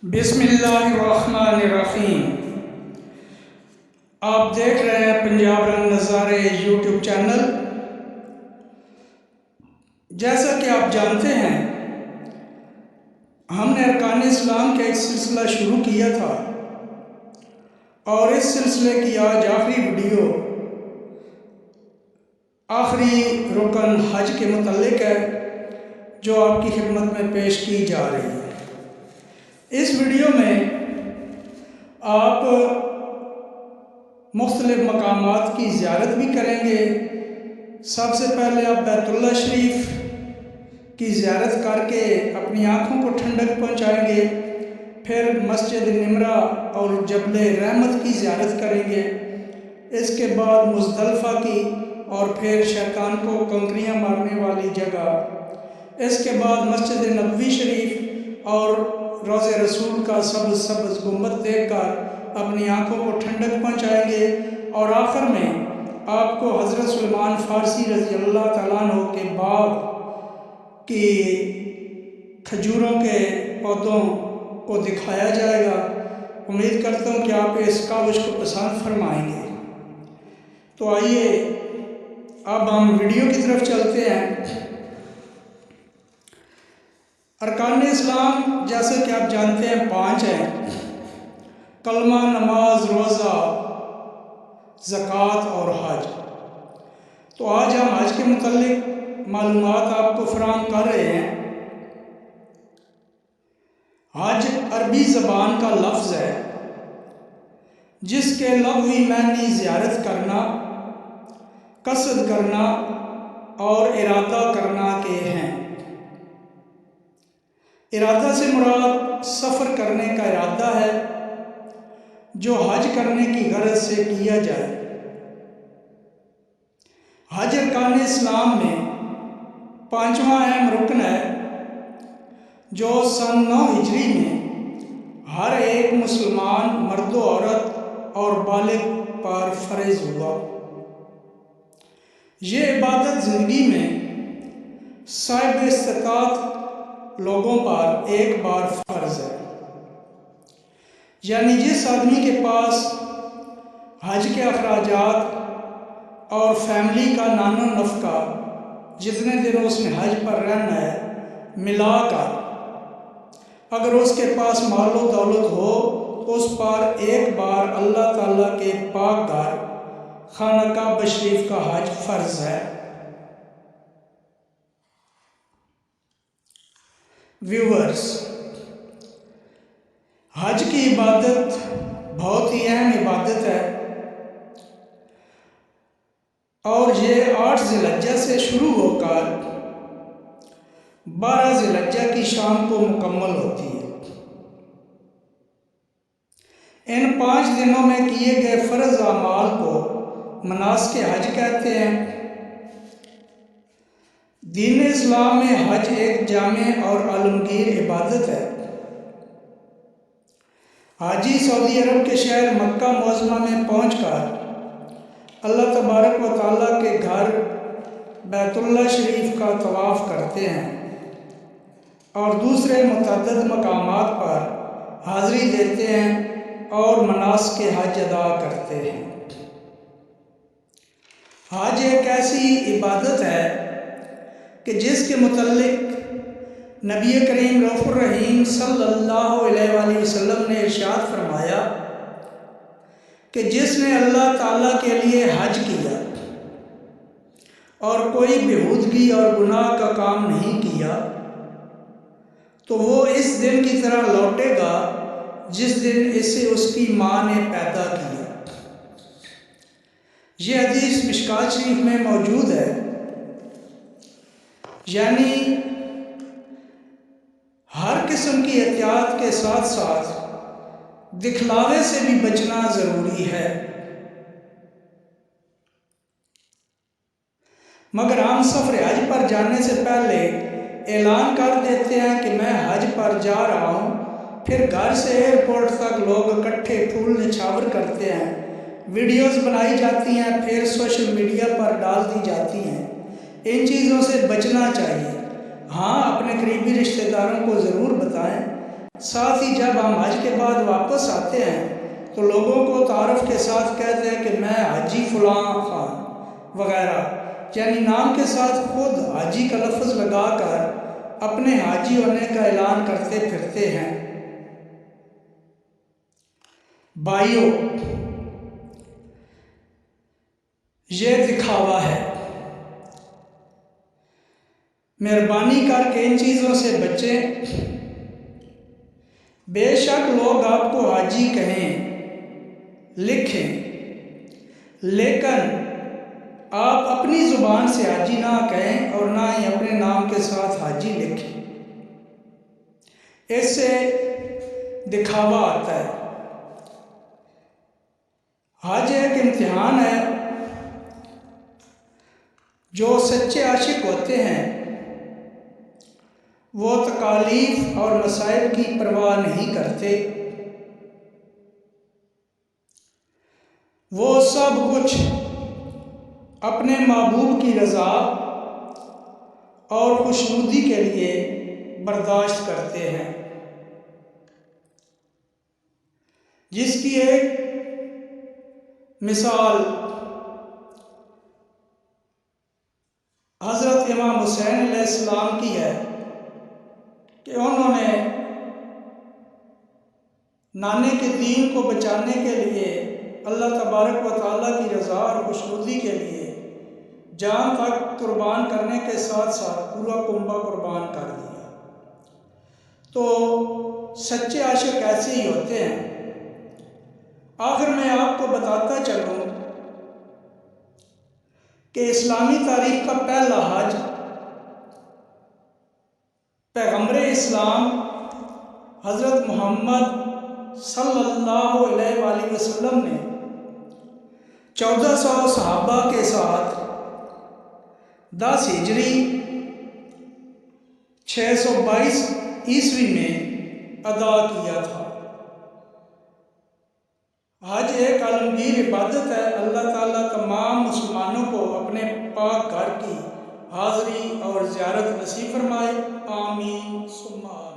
بسم اللہ الرحمن الرحیم۔ آپ دیکھ رہے ہیں پنجاب رنگ نظارے یوٹیوب چینل۔ جیسا کہ آپ جانتے ہیں، ہم نے ارکان اسلام کا ایک سلسلہ شروع کیا تھا اور اس سلسلے کی آج آخری ویڈیو آخری رکن حج کے متعلق ہے جو آپ کی خدمت میں پیش کی جا رہی ہے۔ اس ویڈیو میں آپ مختلف مقامات کی زیارت بھی کریں گے۔ سب سے پہلے آپ بیت اللہ شریف کی زیارت کر کے اپنی آنکھوں کو ٹھنڈک پہنچائیں گے، پھر مسجد نمرہ اور جبل رحمت کی زیارت کریں گے، اس کے بعد مزدلفہ کی اور پھر شیطان کو کنکریاں مارنے والی جگہ، اس کے بعد مسجد نبوی شریف اور روضہ رسول کا سبز سبز گنبد دیکھ کر اپنی آنکھوں کو ٹھنڈک پہنچائیں گے، اور آخر میں آپ کو حضرت سلیمان فارسی رضی اللہ تعالیٰ عنہ کے باغ کی کھجوروں کے پودوں کو دکھایا جائے گا۔ امید کرتا ہوں کہ آپ اس کاوش کو پسند فرمائیں گے۔ تو آئیے اب ہم ویڈیو کی طرف چلتے ہیں۔ ارکان اسلام جیسے کہ آپ جانتے ہیں 5 ہیں: کلمہ، نماز، روزہ، زکوٰۃ اور حج۔ تو آج ہم حج کے متعلق معلومات آپ کو فراہم کر رہے ہیں۔ حج عربی زبان کا لفظ ہے جس کے لغوی معنی زیارت کرنا، قصد کرنا اور ارادہ کرنا کے ہیں۔ ارادہ سے مراد سفر کرنے کا ارادہ ہے جو حج کرنے کی غرض سے کیا جائے۔ حج ارکان اسلام میں 5واں اہم رکن ہے جو سن 9 ہجری میں ہر ایک مسلمان مرد و عورت اور بالغ پر فرض ہوا۔ یہ عبادت زندگی میں صاحب استطاعت لوگوں پر ایک بار فرض ہے، یعنی جس آدمی کے پاس حج کے اخراجات اور فیملی کا نان و نفقہ جتنے دن اس نے حج پر رہنا ہے ملا کر اگر اس کے پاس مال و دولت ہو تو اس پر ایک بار اللہ تعالیٰ کے پاک گھر خانہ کعبہ شریف کا حج فرض ہے۔ ویورز، حج کی عبادت بہت ہی اہم عبادت ہے اور یہ 8 ذی الحجہ سے شروع ہو کر 12 ذی الحجہ کی شام کو مکمل ہوتی ہے۔ ان 5 دنوں میں کیے گئے فرض اعمال کو مناسک حج کہتے ہیں۔ دین اسلام میں حج ایک جامع اور عالمگیر عبادت ہے۔ حاجی سعودی عرب کے شہر مکہ معظمہ میں پہنچ کر اللہ تبارک و تعالیٰ کے گھر بیت اللہ شریف کا طواف کرتے ہیں اور دوسرے متعدد مقامات پر حاضری دیتے ہیں اور مناسک حج ادا کرتے ہیں۔ حج ایک ایسی عبادت ہے کہ جس کے متعلق نبی کریم رؤوف الرحیم صلی اللہ علیہ وآلہ وسلم نے ارشاد فرمایا کہ جس نے اللہ تعالیٰ کے لیے حج کیا اور کوئی بےہودگی اور گناہ کا کام نہیں کیا تو وہ اس دن کی طرح لوٹے گا جس دن اسے اس کی ماں نے پیدا کیا۔ یہ حدیث مشکوٰۃ شریف میں موجود ہے۔ یعنی ہر قسم کی احتیاط کے ساتھ ساتھ دکھلاوے سے بھی بچنا ضروری ہے، مگر ہم سفر حج پر جانے سے پہلے اعلان کر دیتے ہیں کہ میں حج پر جا رہا ہوں، پھر گھر سے ایئرپورٹ تک لوگ اکٹھے پھول نچھاور کرتے ہیں، ویڈیوز بنائی جاتی ہیں، پھر سوشل میڈیا پر ڈال دی جاتی ہیں۔ ان چیزوں سے بچنا چاہیے۔ ہاں، اپنے قریبی رشتہ داروں کو ضرور بتائیں ساتھ ہی جب ہم حج کے بعد واپس آتے ہیں تو لوگوں کو تعارف کے ساتھ کہتے ہیں کہ میں حاجی فلاں خان وغیرہ، یعنی نام کے ساتھ خود حاجی کا لفظ لگا کر اپنے حاجی ہونے کا اعلان کرتے پھرتے ہیں۔ بھائیو، یہ دکھاوا ہے۔ مہربانی کر کے ان چیزوں سے بچیں۔ بے شک لوگ آپ کو حاجی کہیں، لکھیں، لیکن آپ اپنی زبان سے حاجی نہ کہیں اور نہ ہی اپنے نام کے ساتھ حاجی لکھیں۔ اس سے دکھاوا آتا ہے۔ حج ایک امتحان ہے۔ جو سچے عاشق ہوتے ہیں وہ تکالیف اور مصائب کی پرواہ نہیں کرتے، وہ سب کچھ اپنے محبوب کی رضا اور خوشنودی کے لیے برداشت کرتے ہیں، جس کی ایک مثال حضرت امام حسین علیہ السلام کی ہے کہ انہوں نے نانے کے دین کو بچانے کے لیے اللہ تبارک و تعالیٰ کی رضا اور خوشنودی کے لیے جان تک قربان کرنے کے ساتھ ساتھ پورا کنبہ قربان کر دیا۔ تو سچے عاشق ایسے ہی ہوتے ہیں۔ آخر میں آپ کو بتاتا چلوں کہ اسلامی تاریخ کا پہلا حج پیغمبر اسلام حضرت محمد صلی اللہ علیہ وآلہ وسلم نے 1400 صحابہ کے ساتھ 10 ہجری 622 عیسوی میں ادا کیا تھا۔ حج ایک عالمگیر عبادت ہے۔ اللہ تعالیٰ تمام مسلمانوں کو اپنے پاک گھر کی حاضری اور زیارت نصیب فرمائے، آمین ثم آمین۔